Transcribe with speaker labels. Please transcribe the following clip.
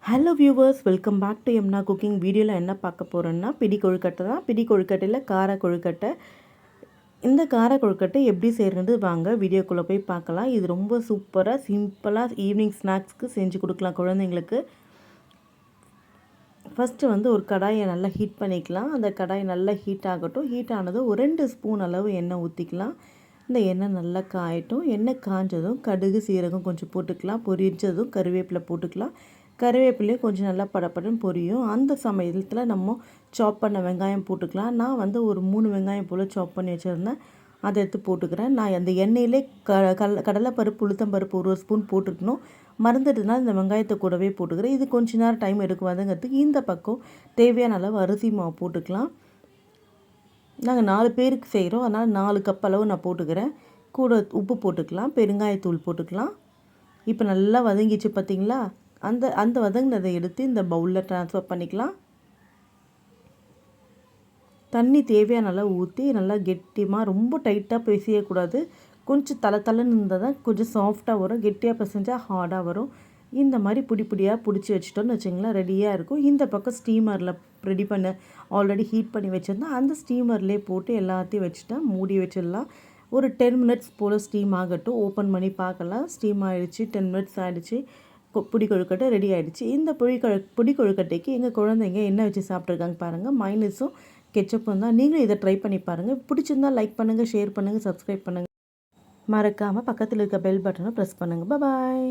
Speaker 1: Hello viewers, welcome back to எம்னா cooking. வீடியோவில் என்ன பார்க்க போகிறோன்னா பிடி கொழுக்கட்டை தான். பிடி கொழுக்கட்டையில் கார கொழுக்கட்டை. இந்த கார கொழுக்கட்டை எப்படி செய்கிறது வாங்க வீடியோக்குள்ளே போய் பார்க்கலாம். இது ரொம்ப சூப்பராக சிம்பிளாக ஈவினிங் ஸ்நாக்ஸ்க்கு செஞ்சு கொடுக்கலாம் குழந்தைங்களுக்கு. ஃபஸ்ட்டு ஒரு கடாயை நல்லா ஹீட் பண்ணிக்கலாம். அந்த கடாய் நல்லா ஹீட் ஆகட்டும். ஹீட் ஆனதும் ஒரு 2 ஸ்பூன் அளவு எண்ணெய் ஊற்றிக்கலாம். இந்த எண்ணெய் நல்லா காயட்டும். எண்ணெய் காஞ்சதும் கடுகு சீரகம் கொஞ்சம் போட்டுக்கலாம். பொரிஞ்சதும் கருவேப்பிலை போட்டுக்கலாம். கருவேப்பிலையும் கொஞ்சம் நல்லா படப்படன்னு பொரியும். அந்த சமயத்தில் நம்ம சாப் பண்ண வெங்காயம் போட்டுக்கலாம். நான் ஒரு 3 வெங்காயம் போல் சாப் பண்ணி வச்சுருந்தேன், அதை எடுத்து போட்டுக்கிறேன். நான் அந்த எண்ணெயிலே கடலைப்பருப்பு உளுத்தம்பருப்பு 1 ஸ்பூன் போட்டுக்கணும். மறந்துட்டுனால இந்த வெங்காயத்தை கூடவே போட்டுக்கிறேன். இது கொஞ்ச நேரம் டைம் எடுக்கும் வதங்கிறதுக்கு. இந்த பக்கம் தேவையான அளவு அரிசி மாவு போட்டுக்கலாம். நாங்கள் 4 பேருக்கு செய்கிறோம், அதனால் 4 கப் அளவு நான் போட்டுக்கிறேன். கூட உப்பு போட்டுக்கலாம், பெருங்காயத்தூள் போட்டுக்கலாம். இப்போ நல்லா வதங்கிச்சு பார்த்திங்களா? அந்த வதங்கினதை எடுத்து இந்த பவுலில் ட்ரான்ஸ்ஃபர் பண்ணிக்கலாம். தண்ணி தேவையான அளவு ஊற்றி நல்லா கெட்டியமாக, ரொம்ப டைட்டாக பிசையக்கூடாது. கொஞ்சம் தளன்னு இருந்தால் தான் கொஞ்சம் சாஃப்டாக வரும். கெட்டியாக பிசைஞ்சால் ஹார்டாக வரும். இந்த மாதிரி பிடியாக பிடிச்சி வச்சிட்டோன்னு வச்சிங்களேன், ரெடியாக இருக்கும். இந்த பக்கம் ஸ்டீமரில் ரெடி பண்ண ஆல்ரெடி ஹீட் பண்ணி வச்சுருந்தேன். அந்த ஸ்டீமர்லேயே போட்டு எல்லாத்தையும் வச்சுட்டேன். மூடி வச்சிடலாம். ஒரு 10 மினிட்ஸ் போல் ஸ்டீம் ஆகட்டும். ஓப்பன் பண்ணி பார்க்கலாம். ஸ்டீம் ஆகிடுச்சு. 10 மினிட்ஸ் ஆகிடுச்சு. பொடி கொழுக்கட்டை ரெடி ஆகிடுச்சு. இந்த பொடி கொழுக்கட்டைக்கு எங்கள் குழந்தைங்க என்ன வச்சு சாப்பிட்ருக்காங்க பாருங்கள். மைனஸும் கெச்சப்பும் தான். நீங்களும் இதை ட்ரை பண்ணி பாருங்கள். பிடிச்சிருந்தால் லைக் பண்ணுங்கள், ஷேர் பண்ணுங்கள், சப்ஸ்கிரைப் பண்ணுங்கள். மறக்காமல் பக்கத்தில் இருக்க பெல் பட்டனை ப்ரெஸ் பண்ணுங்கள். பாய்.